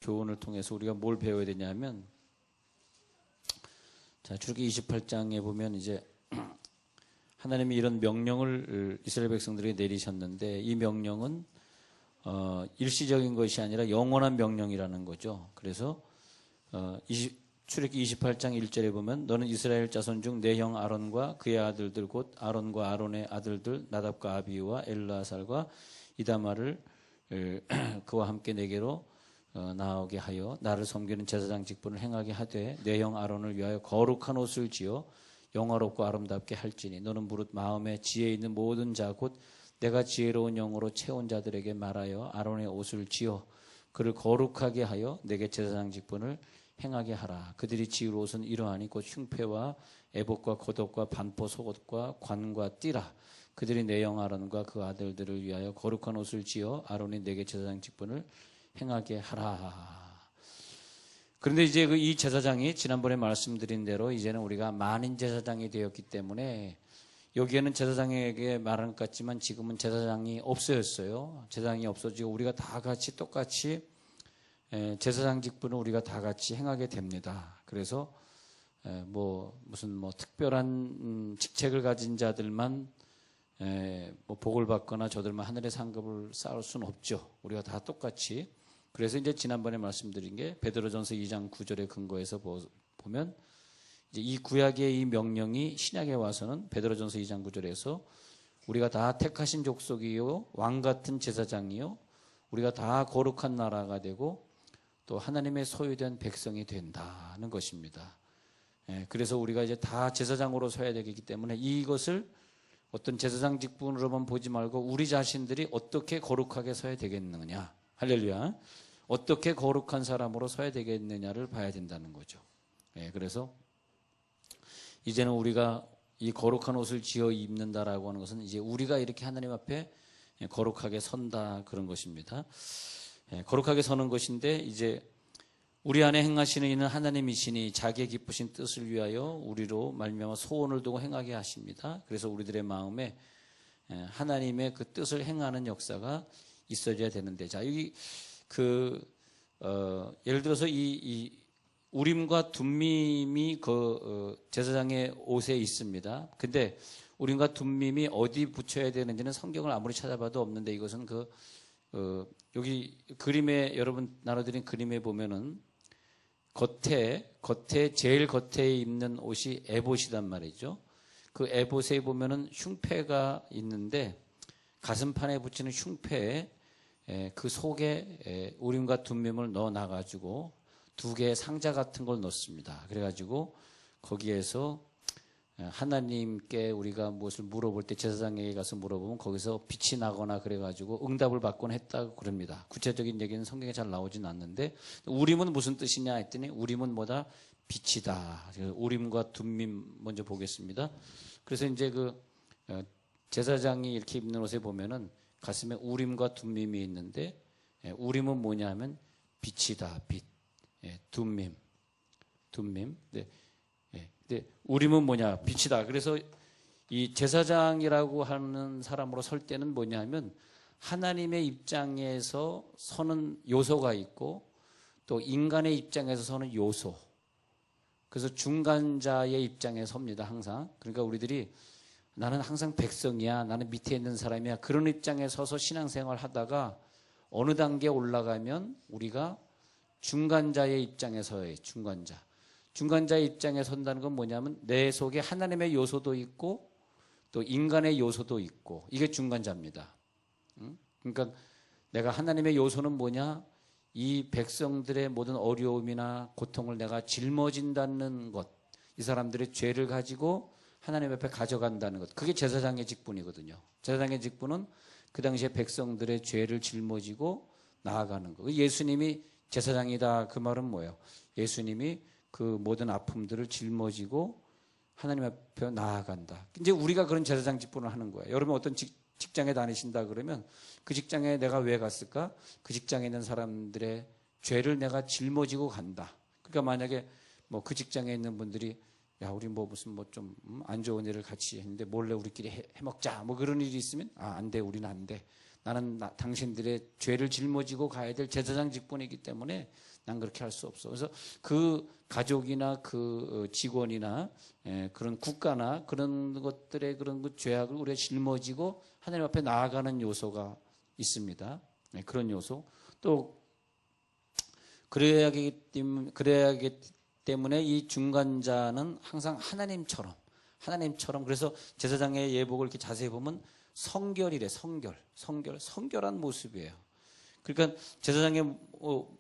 교훈을 통해서 우리가 뭘 배워야 되냐면, 자, 출애굽기 28장에 보면 이제 하나님이 이런 명령을 이스라엘 백성들에게 내리셨는데, 이 명령은 일시적인 것이 아니라 영원한 명령이라는 거죠. 그래서 출애굽기 28장 1절에 보면, 너는 이스라엘 자손 중 내 형 아론과 그의 아들들 곧 아론과 아론의 아들들 나답과 아비우와 엘르아살과 이다말을 그와 함께 내게로 나오게 하여 나를 섬기는 제사장 직분을 행하게 하되, 내 형 아론을 위하여 거룩한 옷을 지어 영화롭고 아름답게 할지니, 너는 무릇 마음에 지혜 있는 모든 자 곧 내가 지혜로운 영으로 채운 자들에게 말하여 아론의 옷을 지어 그를 거룩하게 하여 내게 제사장 직분을 행하게 하라. 그들이 지을 옷은 이러하니 곧 흉패와 에봇과 겉옷과 반포 속옷과 관과 띠라. 그들이 내 형 아론과 그 아들들을 위하여 거룩한 옷을 지어 아론이 내게 제사장 직분을 행하게 하라. 그런데 이제 이 제사장이 지난번에 말씀드린 대로 이제는 우리가 만인 제사장이 되었기 때문에, 여기에는 제사장에게 말하는 것 같지만 지금은 제사장이 없어졌어요. 제사장이 없어지고 우리가 다 같이 똑같이 제사장 직분을 우리가 다 같이 행하게 됩니다. 그래서 무슨 특별한 직책을 가진 자들만 복을 받거나 저들만 하늘의 상급을 쌓을 수는 없죠. 우리가 다 똑같이. 그래서 이제 지난번에 말씀드린 게 베드로전서 2장 9절에 근거해서 보면, 이제 이 구약의 이 명령이 신약에 와서는 베드로전서 2장 9절에서 우리가 다 택하신 족속이요 왕 같은 제사장이요 우리가 다 거룩한 나라가 되고 또 하나님의 소유된 백성이 된다는 것입니다. 그래서 우리가 이제 다 제사장으로 서야 되기 때문에 이것을 어떤 제사장 직분으로만 보지 말고 우리 자신들이 어떻게 거룩하게 서야 되겠느냐, 할렐루야, 어떻게 거룩한 사람으로 서야 되겠느냐를 봐야 된다는 거죠. 그래서 이제는 우리가 이 거룩한 옷을 지어 입는다라고 하는 것은 이제 우리가 이렇게 하나님 앞에 거룩하게 선다, 그런 것입니다. 거룩하게 서는 것인데, 이제 우리 안에 행하시는 이는 하나님이시니 자기의 기쁘신 뜻을 위하여 우리로 말미암아 소원을 두고 행하게 하십니다. 그래서 우리들의 마음에 하나님의 그 뜻을 행하는 역사가 있어져야 되는데, 자, 여기 예를 들어서 이 우림과 둠밈이 제사장의 옷에 있습니다. 근데 우림과 둠밈이 어디 붙여야 되는지는 성경을 아무리 찾아봐도 없는데, 이것은 여기 그림에, 여러분 나눠드린 그림에 보면은 겉에 제일 겉에 입는 옷이 에봇이단 말이죠. 그 에봇에 보면은 흉패가 있는데, 가슴판에 붙이는 흉패에 그 속에 우림과 둠밈을 넣어 놔가지고 두 개의 상자 같은 걸 넣습니다. 그래가지고 거기에서 하나님께 우리가 무엇을 물어볼 때 제사장에게 가서 물어보면 거기서 빛이 나거나 그래가지고 응답을 받곤 했다고 그럽니다. 구체적인 얘기는 성경에 잘 나오진 않는데, 우림은 무슨 뜻이냐 했더니 우림은 뭐다? 빛이다. 우림과 둠밈 먼저 보겠습니다. 그래서 이제 제사장이 이렇게 입는 옷에 보면은 가슴에 우림과 둠밈이 있는데, 우림은 뭐냐 하면 빛이다, 빛. 둠밈. 네. 우림은 뭐냐? 빛이다. 그래서 이 제사장이라고 하는 사람으로 설 때는 뭐냐 하면 하나님의 입장에서 서는 요소가 있고 또 인간의 입장에서 서는 요소. 그래서 중간자의 입장에 섭니다, 항상. 그러니까 우리들이 나는 항상 백성이야, 나는 밑에 있는 사람이야, 그런 입장에 서서 신앙생활 하다가 어느 단계에 올라가면 우리가 중간자의 입장에 서야 해요. 중간자의 입장에 선다는 건 뭐냐면 내 속에 하나님의 요소도 있고 또 인간의 요소도 있고, 이게 중간자입니다. 그러니까 내가 하나님의 요소는 뭐냐? 이 백성들의 모든 어려움이나 고통을 내가 짊어진다는 것, 이 사람들의 죄를 가지고 하나님 앞에 가져간다는 것, 그게 제사장의 직분이거든요. 제사장의 직분은 그 당시에 백성들의 죄를 짊어지고 나아가는 거. 예수님이 제사장이다, 그 말은 뭐예요? 예수님이 그 모든 아픔들을 짊어지고 하나님 앞에 나아간다. 이제 우리가 그런 제사장 직분을 하는 거예요. 여러분 어떤 직장에 다니신다 그러면 그 직장에 내가 왜 갔을까? 그 직장에 있는 사람들의 죄를 내가 짊어지고 간다. 그러니까 만약에 그 직장에 있는 분들이 야, 우리 무슨 좀 안 좋은 일을 같이 했는데 몰래 우리끼리 해먹자, 그런 일이 있으면 안 돼, 우리는 안 돼. 나는 당신들의 죄를 짊어지고 가야 될 제사장 직분이기 때문에 난 그렇게 할 수 없어. 그래서 그 가족이나 그 직원이나 그런 국가나 그런 것들의 그런 그 죄악을 우리가 짊어지고 하나님 앞에 나아가는 요소가 있습니다. 그런 요소. 또 그래야기 때문에 이 중간자는 항상 하나님처럼 그래서 제사장의 예복을 이렇게 자세히 보면 성결이래. 성결한 모습이에요. 그러니까 제사장의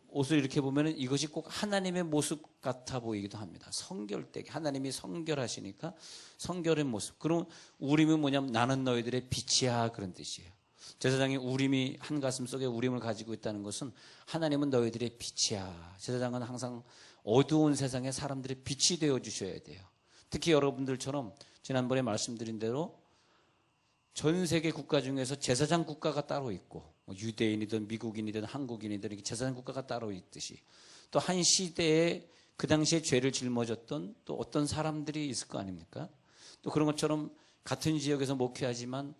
옷을 이렇게 보면은 이것이 꼭 하나님의 모습 같아 보이기도 합니다. 성결되게 하나님이 성결하시니까 성결의 모습. 그럼 우림은 뭐냐면 나는 너희들의 빛이야 그런 뜻이에요. 제사장이 우림이 한 가슴 속에 우림을 가지고 있다는 것은 하나님은 너희들의 빛이야. 제사장은 항상 어두운 세상에 사람들의 빛이 되어 주셔야 돼요. 특히 여러분들처럼 지난번에 말씀드린 대로 전 세계 국가 중에서 제사장 국가가 따로 있고 유대인이든 미국인이든 한국인이든 이렇게 제사장 국가가 따로 있듯이 또 한 시대에 그 당시에 죄를 짊어졌던 또 어떤 사람들이 있을 거 아닙니까? 또 그런 것처럼 같은 지역에서 목회하지만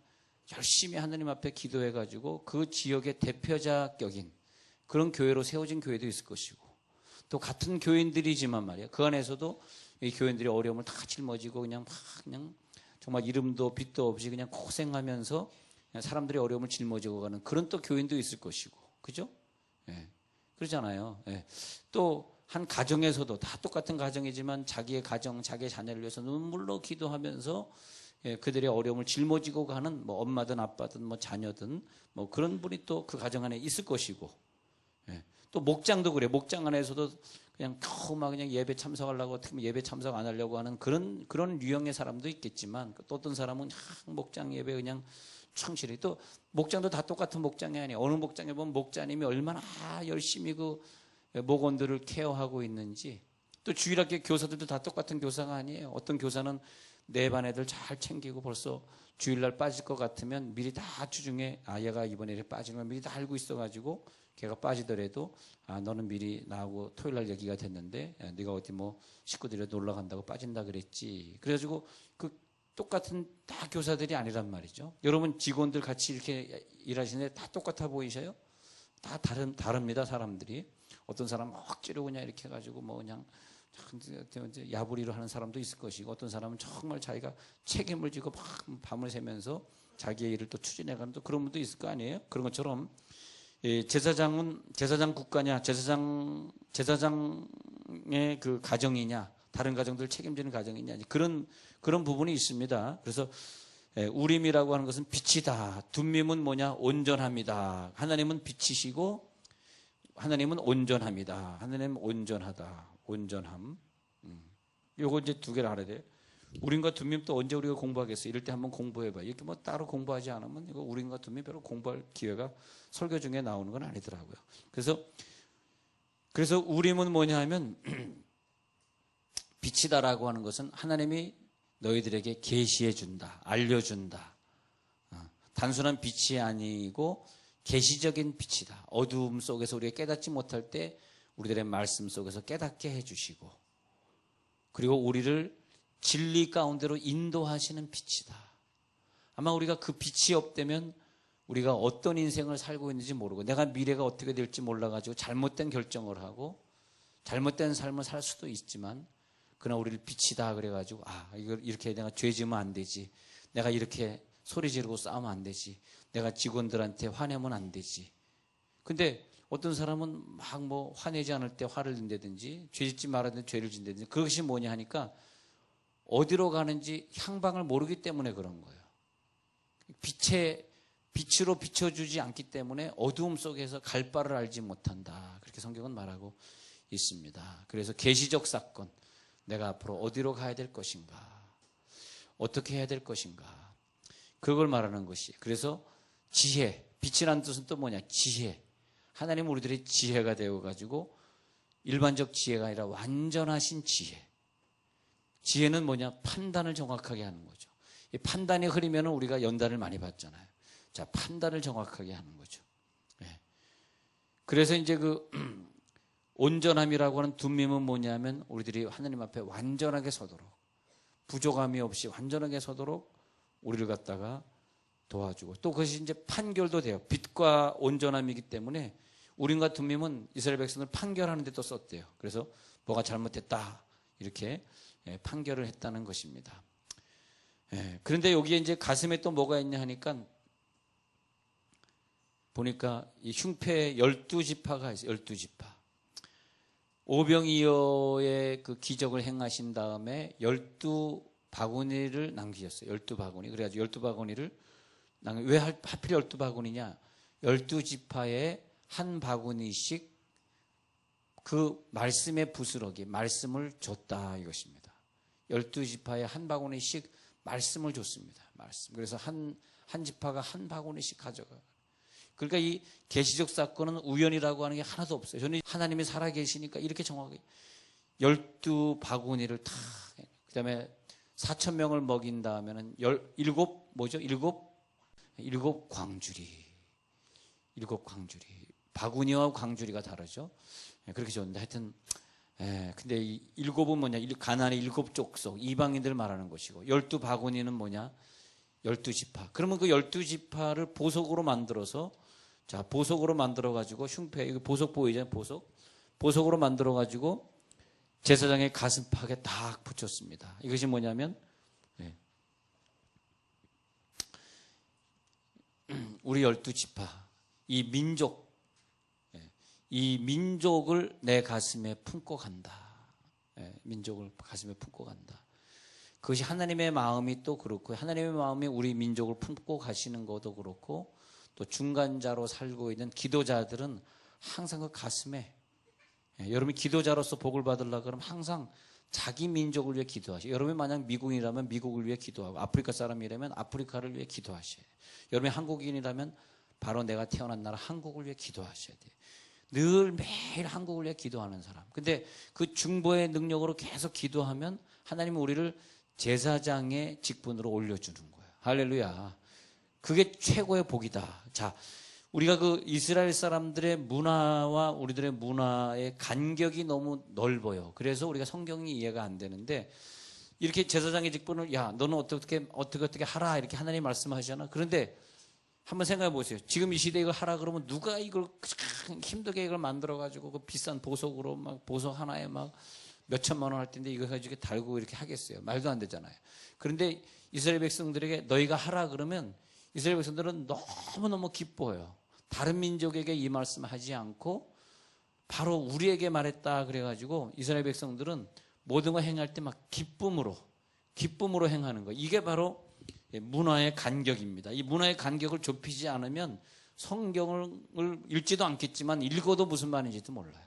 열심히 하나님 앞에 기도해가지고 그 지역의 대표자격인 그런 교회로 세워진 교회도 있을 것이고 또 같은 교인들이지만 말이야 그 안에서도 이 교인들이 어려움을 다 짊어지고 그냥 정말 이름도 빛도 없이 그냥 고생하면서 그냥 사람들이 어려움을 짊어지고 가는 그런 또 교인도 있을 것이고 그죠? 예. 그러잖아요. 예. 또 한 가정에서도 다 똑같은 가정이지만 자기의 가정, 자기의 자녀를 위해서 눈물로 기도하면서 그들의 어려움을 짊어지고 가는 뭐 엄마든 아빠든 뭐 자녀든 뭐 그런 분이 또 그 가정 안에 있을 것이고 또 목장도 그래. 목장 안에서도 그냥 겨우 막 그냥 예배 참석하려고 어떻게 예배 참석 안 하려고 하는 그런 유형의 사람도 있겠지만 또 어떤 사람은 목장 예배 그냥 충실히 또 목장도 다 똑같은 목장이 아니에요. 어느 목장에 보면 목자님이 얼마나 열심히 그 목원들을 케어하고 있는지 또 주일학교 교사들도 다 똑같은 교사가 아니에요. 어떤 교사는 내 반 애들 잘 챙기고 벌써 주일날 빠질 것 같으면 미리 다 주중에 얘가 이번에 빠지는 걸 미리 다 알고 있어가지고 걔가 빠지더라도 너는 미리 나하고 토요일날 얘기가 됐는데 네가 어디 뭐 식구들이 놀러 간다고 빠진다 그랬지. 그래가지고 그 똑같은 다 교사들이 아니란 말이죠. 여러분 직원들 같이 이렇게 일하시는데 다 똑같아 보이셔요? 다 다릅니다 사람들이. 어떤 사람은 억지로 그냥 이렇게 해가지고 뭐 그냥 야부리로 하는 사람도 있을 것이고 어떤 사람은 정말 자기가 책임을 지고 막 밤을 새면서 자기의 일을 또 추진해가는 또 그런 분도 있을 거 아니에요? 그런 것처럼 제사장은 제사장 국가냐 제사장의 그 가정이냐 다른 가정들 책임지는 가정이냐 그런 부분이 있습니다. 그래서 우림이라고 하는 것은 빛이다. 둠밈은 뭐냐? 온전합니다. 하나님은 빛이시고 하나님은 온전합니다. 하나님은 온전하다. 온전함. 요거 이제 두 개를 알아야 돼요. 우림과 둠밈 또 언제 우리가 공부하겠어? 이럴 때 한번 공부해봐요. 이렇게 뭐 따로 공부하지 않으면 이거 우림과 둠밈 별로 공부할 기회가 설교 중에 나오는 건 아니더라고요. 그래서 우림은 뭐냐 하면 빛이다라고 하는 것은 하나님이 너희들에게 계시해 준다. 알려준다. 단순한 빛이 아니고 계시적인 빛이다. 어두움 속에서 우리가 깨닫지 못할 때 우리들의 말씀 속에서 깨닫게 해주시고 그리고 우리를 진리 가운데로 인도하시는 빛이다. 아마 우리가 그 빛이 없다면 우리가 어떤 인생을 살고 있는지 모르고 내가 미래가 어떻게 될지 몰라가지고 잘못된 결정을 하고 잘못된 삶을 살 수도 있지만 그러나 우리를 빛이다 그래가지고 이걸 이렇게 내가 죄 지으면 안 되지. 내가 이렇게 소리 지르고 싸우면 안 되지. 내가 직원들한테 화내면 안 되지. 근데 어떤 사람은 막 뭐 화내지 않을 때 화를 낸다든지 죄 짓지 말아야 되는데 죄를 짓는다든지 그것이 뭐냐 하니까 어디로 가는지 향방을 모르기 때문에 그런 거예요. 빛으로 비춰주지 않기 때문에 어두움 속에서 갈 바를 알지 못한다. 그렇게 성경은 말하고 있습니다. 그래서 계시적 사건, 내가 앞으로 어디로 가야 될 것인가, 어떻게 해야 될 것인가, 그걸 말하는 것이. 그래서 지혜, 빛이라는 뜻은 또 뭐냐? 지혜. 하나님은 우리들의 지혜가 되어가지고 일반적 지혜가 아니라 완전하신 지혜. 지혜는 뭐냐? 판단을 정확하게 하는 거죠. 이 판단이 흐리면 우리가 연단을 많이 받잖아요. 자, 판단을 정확하게 하는 거죠. 그래서 이제 그 온전함이라고 하는 둠밈은 뭐냐면 우리들이 하나님 앞에 완전하게 서도록 부족함이 없이 완전하게 서도록 우리를 갖다가 도와주고 또 그것이 이제 판결도 돼요. 빛과 온전함이기 때문에 우림과 둠밈은 이스라엘 백성을 판결하는 데 또 썼대요. 그래서 뭐가 잘못됐다 이렇게 판결을 했다는 것입니다. 그런데 여기에 이제 가슴에 또 뭐가 있냐 하니까 보니까 이 흉패에 12지파가 있어요. 12지파. 오병이어의 그 기적을 행하신 다음에 12바구니를 남기셨어요. 12바구니. 그래가지고 12바구니를 왜 하필 12바구니냐? 12지파에 한 바구니씩 그 말씀의 부스러기, 말씀을 줬다 이것입니다. 12지파에 한 바구니씩 말씀을 줬습니다. 말씀. 그래서 한 지파가 한 바구니씩 가져가. 그러니까 이 계시적 사건은 우연이라고 하는 게 하나도 없어요. 저는 하나님이 살아계시니까 이렇게 정확하게 12바구니를 다, 그 다음에 4,000명을 먹인 다음에는 7 광주리. 7 광주리. 바구니와 광주리가 다르죠. 그렇게 줬는데 하여튼, 근데 이 7은 뭐냐? 가나안의 7 족속, 이방인들 말하는 것이고, 12바구니는 뭐냐? 12지파. 그러면 그 12지파를 보석으로 만들어서, 자, 보석으로 만들어가지고, 흉패, 이거 보석 보이잖아요, 보석. 보석으로 만들어가지고, 제사장의 가슴팍에 딱 붙였습니다. 이것이 뭐냐면, 우리 12지파, 이 민족을 내 가슴에 품고 간다. 민족을 가슴에 품고 간다. 그것이 하나님의 마음이 또 그렇고, 하나님의 마음이 우리 민족을 품고 가시는 것도 그렇고, 또 중간자로 살고 있는 기도자들은 항상 그 가슴에, 여러분이 기도자로서 복을 받으려고 그러면 항상 자기 민족을 위해 기도하셔요. 여러분이 만약 미국인이라면 미국을 위해 기도하고, 아프리카 사람이라면 아프리카를 위해 기도하셔야 돼요. 여러분이 한국인이라면 바로 내가 태어난 나라 한국을 위해 기도하셔야 돼요. 늘 매일 한국을 위해 기도하는 사람. 근데 그 중보의 능력으로 계속 기도하면 하나님은 우리를 제사장의 직분으로 올려주는 거예요. 할렐루야. 그게 최고의 복이다. 자, 우리가 그 이스라엘 사람들의 문화와 우리들의 문화의 간격이 너무 넓어요. 그래서 우리가 성경이 이해가 안 되는데, 이렇게 제사장의 직분을, 야, 너는 어떻게 하라, 이렇게 하나님 말씀하시잖아. 그런데 한번 생각해 보세요. 지금 이 시대에 이걸 하라 그러면 누가 이걸 힘들게 이걸 만들어가지고 그 비싼 보석으로 막 보석 하나에 막 몇천만 원 할 텐데 이거 가지고 달고 이렇게 하겠어요. 말도 안 되잖아요. 그런데 이스라엘 백성들에게 너희가 하라 그러면 이스라엘 백성들은 너무너무 기뻐요. 다른 민족에게 이 말씀을 하지 않고 바로 우리에게 말했다 그래가지고 이스라엘 백성들은 모든 걸 행할 때 막 기쁨으로 행하는 거. 이게 바로 문화의 간격입니다. 이 문화의 간격을 좁히지 않으면 성경을 읽지도 않겠지만 읽어도 무슨 말인지도 몰라요.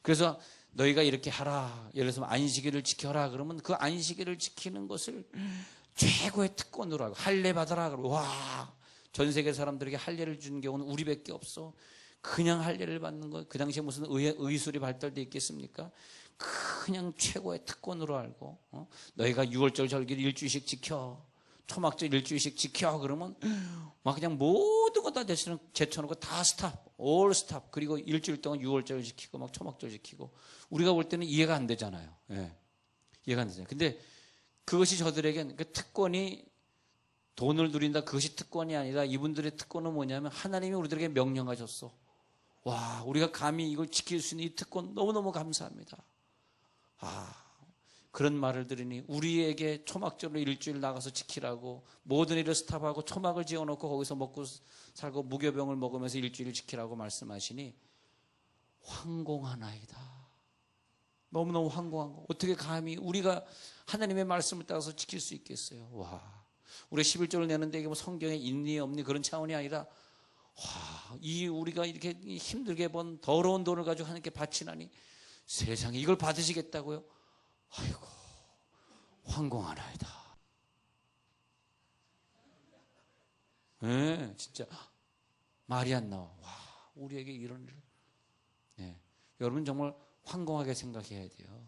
그래서 너희가 이렇게 하라, 예를 들어서 안식일을 지켜라 그러면 그 안식일을 지키는 것을 최고의 특권으로 하고, 할례 받아라 그러고, 와, 전 세계 사람들에게 할례를 주는 경우는 우리밖에 없어. 그냥 할례를 받는 거, 그 당시에 무슨 의술이 발달돼 있겠습니까? 그냥 최고의 특권으로 알고, 너희가 6월절 절기를 일주일씩 지켜, 초막절 일주일씩 지켜 그러면 막 그냥 모든 거 다 제쳐놓고 다 스탑, 올 스탑. 그리고 일주일 동안 6월절 지키고 막 초막절 지키고. 우리가 볼 때는 이해가 안 되잖아요. 이해가 안 되잖아요. 근데 그것이 저들에겐 그 특권이, 돈을 누린다, 그것이 특권이 아니라 이분들의 특권은 뭐냐면 하나님이 우리들에게 명령하셨어. 와, 우리가 감히 이걸 지킬 수 있는 이 특권 너무너무 감사합니다. 그런 말을 들으니 우리에게 초막절로 일주일 나가서 지키라고, 모든 일을 스탑하고 초막을 지어놓고 거기서 먹고 살고 무교병을 먹으면서 일주일을 지키라고 말씀하시니 황공하나이다. 너무너무 황공한 거. 어떻게 감히 우리가 하나님의 말씀을 따라서 지킬 수 있겠어요? 와, 우리가 11조를 내는데 이게 뭐 성경에 있니 없니 그런 차원이 아니라, 와, 우리가 이렇게 힘들게 번 더러운 돈을 가지고 하나님께 바치나니 세상에 이걸 받으시겠다고요? 아이고, 황공하나이다. 진짜 말이 안 나와. 와, 우리에게 이런 일. 여러분 정말 황공하게 생각해야 돼요.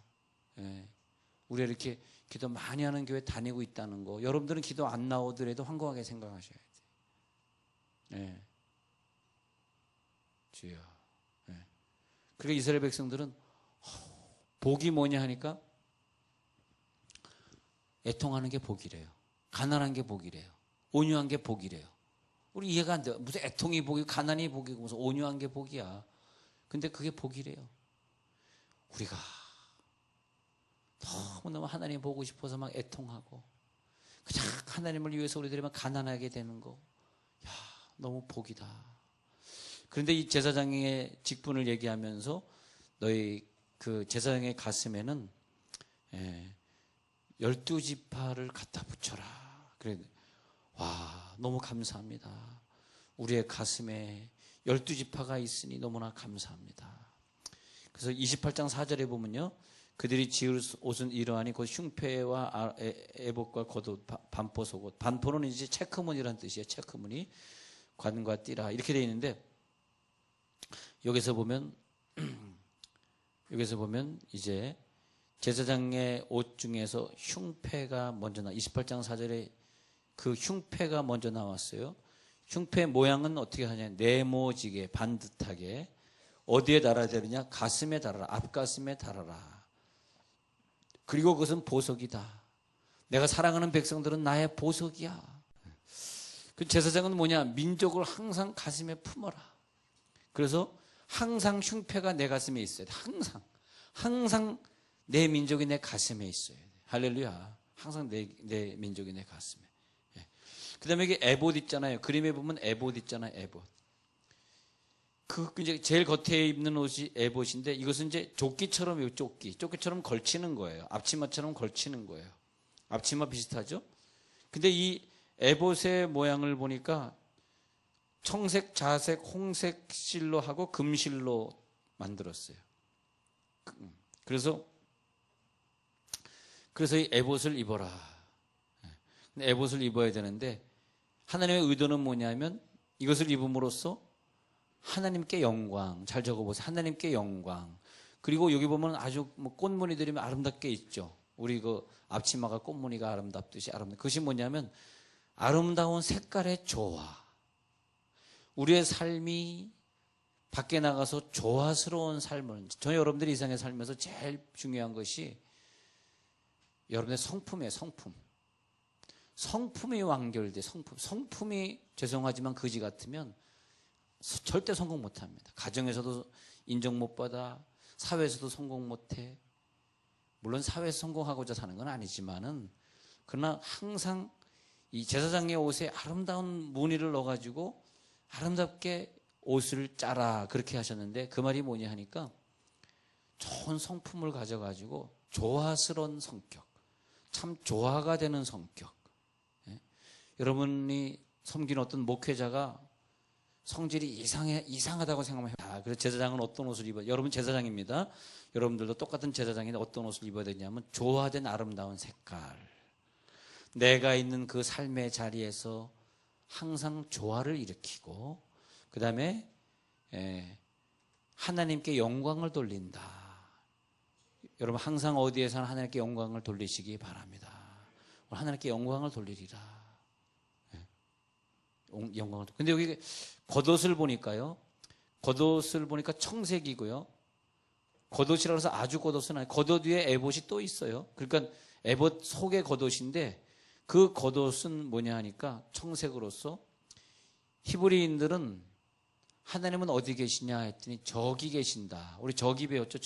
우리가 이렇게 기도 많이 하는 교회 다니고 있다는 거, 여러분들은 기도 안 나오더라도 황공하게 생각하셔야 돼요. 주여. 그러니까 이스라엘 백성들은 복이 뭐냐 하니까 애통하는 게 복이래요. 가난한 게 복이래요. 온유한 게 복이래요. 우리 이해가 안 돼요. 무슨 애통이 복이고 가난이 복이고 무슨 온유한 게 복이야. 근데 그게 복이래요. 우리가 너무너무 하나님 보고 싶어서 막 애통하고 그냥 하나님을 위해서 우리들이 막 가난하게 되는 거, 야, 너무 복이다. 그런데 이 제사장의 직분을 얘기하면서 너희 그 제사장의 가슴에는 12지파를 갖다 붙여라. 그래, 와, 너무 감사합니다. 우리의 가슴에 12지파가 있으니 너무나 감사합니다. 그래서 28장 4절에 보면요, 그들이 지을 옷은 이러하니 곧 흉패와 에봇과 겉옷, 반포 속옷. 반포는 이제 체크무늬라는 뜻이에요. 체크무늬, 관과 띠라 이렇게 되어 있는데, 여기서 보면 이제 제사장의 옷 중에서 흉패가 먼저 28장 4절에 그 흉패가 먼저 나왔어요. 흉패 모양은 어떻게 하냐? 네모지게 반듯하게. 어디에 달아야 되느냐? 가슴에 달아라. 앞가슴에 달아라. 그리고 그것은 보석이다. 내가 사랑하는 백성들은 나의 보석이야. 그 제사장은 뭐냐? 민족을 항상 가슴에 품어라. 그래서 항상 흉패가 내 가슴에 있어야 돼. 항상 내 민족이 내 가슴에 있어야 돼. 할렐루야. 항상 내 민족이 내 가슴에. 그 다음에 여기 에봇 있잖아요. 그림에 보면 에봇 있잖아요. 에봇. 그 이제 제일 겉에 입는 옷이 에봇인데, 이것은 이제 조끼처럼, 조끼처럼 걸치는 거예요. 앞치마처럼 걸치는 거예요. 앞치마 비슷하죠? 근데 이 에봇의 모양을 보니까 청색, 자색, 홍색 실로 하고 금실로 만들었어요. 그래서 이 에봇을 입어라. 에봇을 입어야 되는데, 하나님의 의도는 뭐냐면 이것을 입음으로써 하나님께 영광, 잘 적어보세요. 하나님께 영광. 그리고 여기 보면 아주 꽃무늬들이 아름답게 있죠. 우리 그 앞치마가 꽃무늬가 아름답듯이 아름답. 그것이 뭐냐면 아름다운 색깔의 조화. 우리의 삶이 밖에 나가서 조화스러운 삶을, 저 여러분들이 이 세상에 살면서 제일 중요한 것이 여러분의 성품이에요. 성품이 완결돼. 성품이 죄송하지만 거지 같으면 절대 성공 못합니다. 가정에서도 인정 못 받아, 사회에서도 성공 못해. 물론 사회에서 성공하고자 사는 건 아니지만은, 그러나 항상 이 제사장의 옷에 아름다운 무늬를 넣어가지고 아름답게 옷을 짜라, 그렇게 하셨는데, 그 말이 뭐냐 하니까 좋은 성품을 가져가지고 조화스러운 성격, 참 조화가 되는 성격. 여러분이 섬기는 어떤 목회자가 성질이 이상하다고 생각하면, 그래서 제사장은 어떤 옷을 입어요? 여러분 제사장입니다. 여러분들도 똑같은 제사장인데 어떤 옷을 입어야 되냐면 조화된 아름다운 색깔. 내가 있는 그 삶의 자리에서 항상 조화를 일으키고, 그 다음에 하나님께 영광을 돌린다. 여러분 항상 어디에서나 하나님께 영광을 돌리시기 바랍니다. 하나님께 영광을 돌리리라. 영광을. 근데 여기 겉옷을 보니까요, 겉옷을 보니까 청색이고요. 겉옷이라고 해서 아주 겉옷은 아니에요. 겉옷 위에 에봇이 또 있어요. 그러니까 에봇 속의 겉옷인데, 그 겉옷은 뭐냐 하니까 청색으로서 히브리인들은 하나님은 어디 계시냐 했더니 저기 계신다. 우리 저기 배웠죠?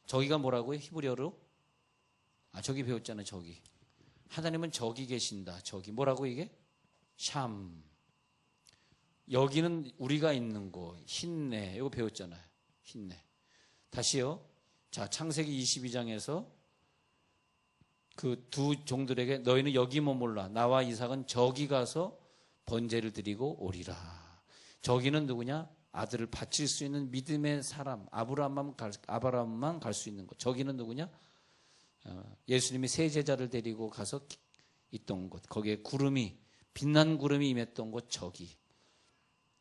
저기가 뭐라고요? 히브리어로? 저기 배웠잖아요. 저기. 하나님은 저기 계신다. 저기 뭐라고 이게? 샴. 여기는 우리가 있는 곳. 힌내. 이거 배웠잖아요. 힌내. 다시요. 자, 창세기 22장에서 그 두 종들에게 너희는 여기 머물라. 나와 이삭은 저기 가서 번제를 드리고 오리라. 저기는 누구냐? 아들을 바칠 수 있는 믿음의 사람. 아브라함만 갈 수 있는 곳. 저기는 누구냐? 예수님이 세 제자를 데리고 가서 있던 곳. 거기에 빛난 구름이 임했던 곳.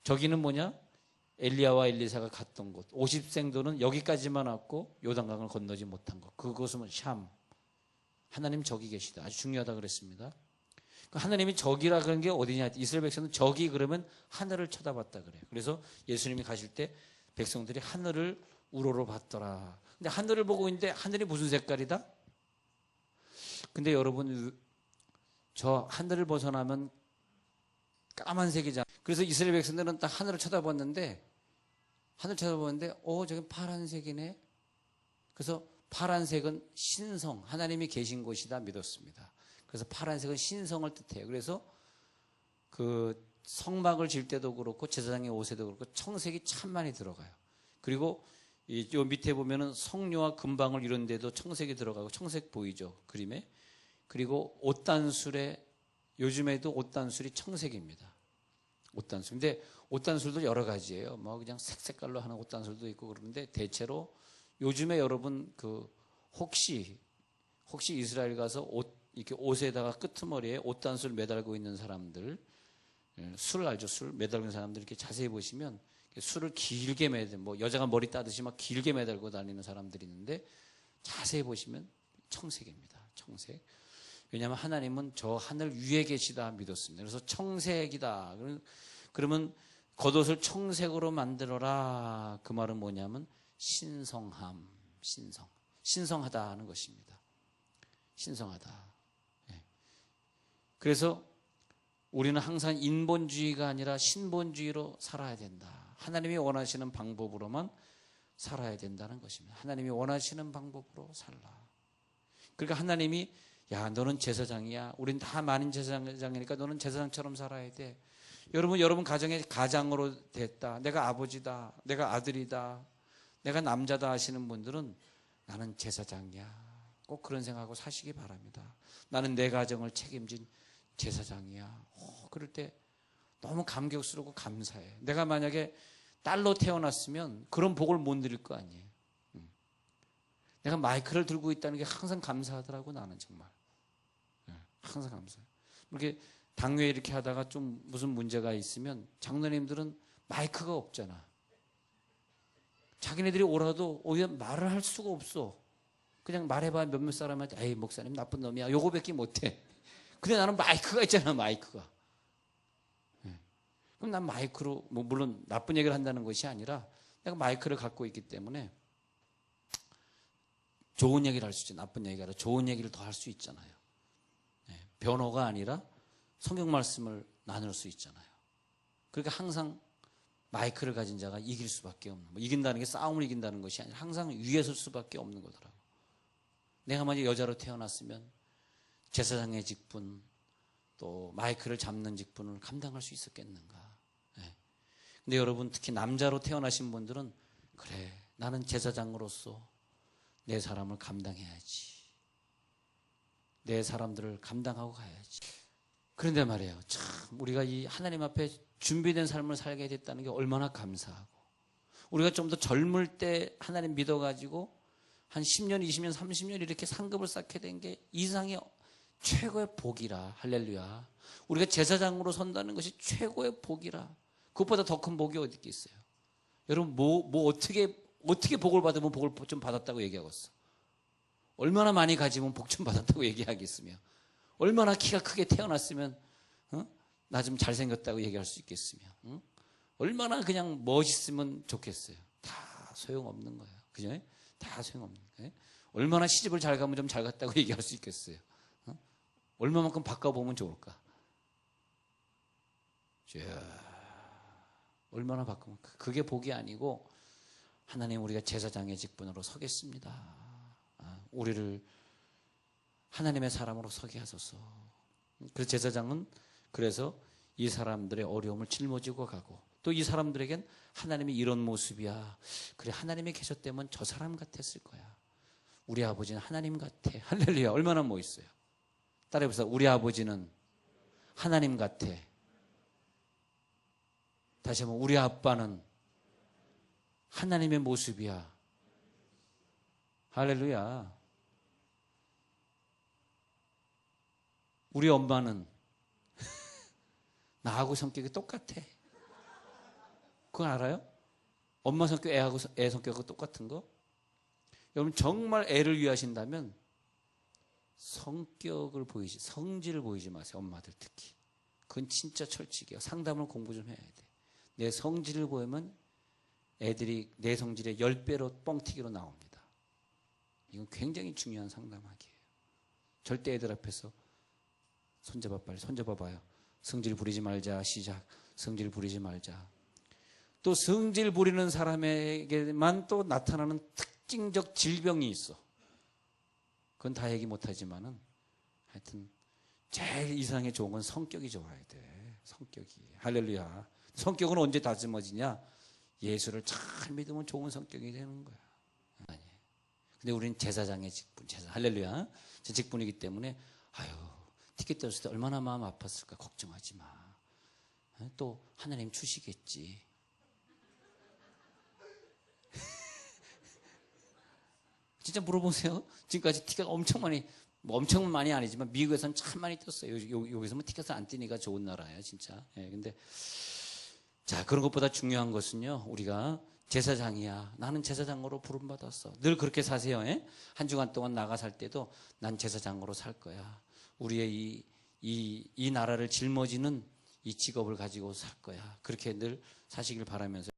저기는 뭐냐? 엘리야와 엘리사가 갔던 곳. 50생도는 여기까지만 왔고 요단강을 건너지 못한 곳. 그곳은 샴. 하나님 저기 계시다. 아주 중요하다 그랬습니다. 하나님이 저기라 그런 게 어디냐? 이스라엘 백성은 저기 그러면 하늘을 쳐다봤다 그래요. 그래서 예수님이 가실 때 백성들이 하늘을 우러러 봤더라. 근데 하늘을 보고 있는데 하늘이 무슨 색깔이다? 근데 여러분, 저 하늘을 벗어나면 까만색이잖아. 그래서 이스라엘 백성들은 딱 하늘을 쳐다봤는데 저기 파란색이네. 그래서 파란색은 신성, 하나님이 계신 곳이다 믿었습니다. 그래서 파란색은 신성을 뜻해요. 그래서 그 성막을 질 때도 그렇고 제사장의 옷에도 그렇고 청색이 참 많이 들어가요. 그리고 요 밑에 보면은 성료와 금방울 이런 데도 청색이 들어가고, 청색 보이죠, 그림에. 그리고 옷단술에, 요즘에도 옷단술이 청색입니다. 옷단술. 근데 옷단술도 여러 가지예요. 뭐 그냥 색깔로 하는 옷단술도 있고 그러는데, 대체로 요즘에 여러분 혹시 이스라엘 가서 이렇게 옷에다가 끄트머리에 옷단술 매달고 있는 사람들, 술 알죠? 술 매달고 있는 사람들 이렇게 자세히 보시면 술을 길게 뭐 여자가 머리 따듯이 막 길게 매달고 다니는 사람들이 있는데, 자세히 보시면 청색입니다. 청색. 왜냐하면 하나님은 저 하늘 위에 계시다 믿었습니다. 그래서 청색이다. 그러면 겉옷을 청색으로 만들어라. 그 말은 뭐냐면 신성함, 신성하다 하는 것입니다. 신성하다. 그래서 우리는 항상 인본주의가 아니라 신본주의로 살아야 된다. 하나님이 원하시는 방법으로만 살아야 된다는 것입니다. 하나님이 원하시는 방법으로 살라. 그러니까 하나님이, 야, 너는 제사장이야. 우린 다 많은 제사장이니까 너는 제사장처럼 살아야 돼. 여러분 가정에 가장으로 됐다. 내가 아버지다. 내가 아들이다. 내가 남자다 하시는 분들은 나는 제사장이야. 꼭 그런 생각하고 사시기 바랍니다. 나는 내 가정을 책임진 제사장이야. 그럴 때 너무 감격스럽고 감사해. 내가 만약에 딸로 태어났으면 그런 복을 못 누릴 거 아니에요. 내가 마이크를 들고 있다는 게 항상 감사하더라고, 나는 정말. 항상 감사해. 이렇게 당회 이렇게 하다가 좀 무슨 문제가 있으면 장로님들은 마이크가 없잖아. 자기네들이 오라도 오히려 말을 할 수가 없어. 그냥 말해봐 몇몇 사람한테, 에이 목사님 나쁜 놈이야, 요거밖에 못해. 근데 나는 마이크가 있잖아, 마이크가. 그럼 난 마이크로, 뭐 물론 나쁜 얘기를 한다는 것이 아니라 내가 마이크를 갖고 있기 때문에 좋은 얘기를 할 수 있죠. 나쁜 얘기가 아니라 좋은 얘기를 더 할 수 있잖아요. 변호가 아니라 성경 말씀을 나눌 수 있잖아요. 그러니까 항상 마이크를 가진 자가 이길 수밖에 없는, 뭐 이긴다는 게 싸움을 이긴다는 것이 아니라 항상 위에 설 수밖에 없는 거더라고. 내가 만약 여자로 태어났으면 제사장의 직분, 또 마이크를 잡는 직분을 감당할 수 있었겠는가. 근데 여러분, 특히 남자로 태어나신 분들은, 그래, 나는 제사장으로서 내 사람을 감당해야지. 내 사람들을 감당하고 가야지. 그런데 말이에요, 참 우리가 이 하나님 앞에 준비된 삶을 살게 됐다는 게 얼마나 감사하고, 우리가 좀 더 젊을 때 하나님 믿어가지고 한 10년, 20년, 30년 이렇게 상급을 쌓게 된 게 이상의 최고의 복이라. 할렐루야. 우리가 제사장으로 선다는 것이 최고의 복이라. 그것보다 더 큰 복이 어디 있겠어요? 여러분, 어떻게 복을 받으면 복을 좀 받았다고 얘기하겠어? 얼마나 많이 가지면 복 좀 받았다고 얘기하겠으며, 얼마나 키가 크게 태어났으면 나 좀 잘생겼다고 얘기할 수 있겠으며, 얼마나 그냥 멋있으면 좋겠어요. 다 소용없는 거예요. 그죠? 다 소용없는 거예요. 얼마나 시집을 잘 가면 좀 잘 갔다고 얘기할 수 있겠어요. 얼마만큼 바꿔보면 좋을까? 얼마나 바꾸면, 그게 복이 아니고, 하나님, 우리가 제사장의 직분으로 서겠습니다. 우리를 하나님의 사람으로 서게 하소서. 그래서 제사장은, 그래서 이 사람들의 어려움을 짊어지고 가고, 또 이 사람들에겐 하나님이 이런 모습이야. 그래, 하나님이 계셨다면 저 사람 같았을 거야. 우리 아버지는 하나님 같아. 할렐루야. 얼마나 멋있어요. 따라해보세요. 우리 아버지는 하나님 같아. 다시 한번, 우리 아빠는 하나님의 모습이야. 할렐루야. 우리 엄마는 나하고 성격이 똑같아. 그거 알아요? 엄마 성격 애하고 애 성격하고 똑같은 거? 여러분, 정말 애를 위하신다면 성격을 보이지, 성질을 보이지 마세요. 엄마들 특히. 그건 진짜 철칙이에요. 상담을 공부 좀 해야 돼. 내 성질을 보이면 애들이 내 성질의 10배로 뻥튀기로 나옵니다. 이건 굉장히 중요한 상담하기예요. 절대 애들 앞에서 손잡아, 빨리 손잡아봐요. 성질 부리지 말자. 시작. 성질 부리지 말자. 또 성질 부리는 사람에게만 또 나타나는 특징적 질병이 있어. 그건 다 얘기 못하지만은 하여튼 제일 이상에 좋은 건 성격이 좋아야 돼. 성격이. 할렐루야. 성격은 언제 다듬어지냐? 예수를 잘 믿으면 좋은 성격이 되는 거야. 아니. 근데 우리는 제사장의 직분, 할렐루야. 제 직분이기 때문에 아유, 티켓 떴을 때 얼마나 마음 아팠을까 걱정하지 마. 또 하나님 주시겠지. 진짜 물어보세요. 지금까지 티켓 엄청 많이, 뭐 엄청 많이 아니지만 미국에서는 참 많이 떴어요. 여기서는 티켓을 안 뛰니까 좋은 나라예요, 진짜. 예, 근데 자, 그런 것보다 중요한 것은요, 우리가 제사장이야. 나는 제사장으로 부름받았어. 늘 그렇게 사세요. 예? 한 주간 동안 나가 살 때도 난 제사장으로 살 거야. 우리의 이 나라를 짊어지는 이 직업을 가지고 살 거야. 그렇게 늘 사시길 바라면서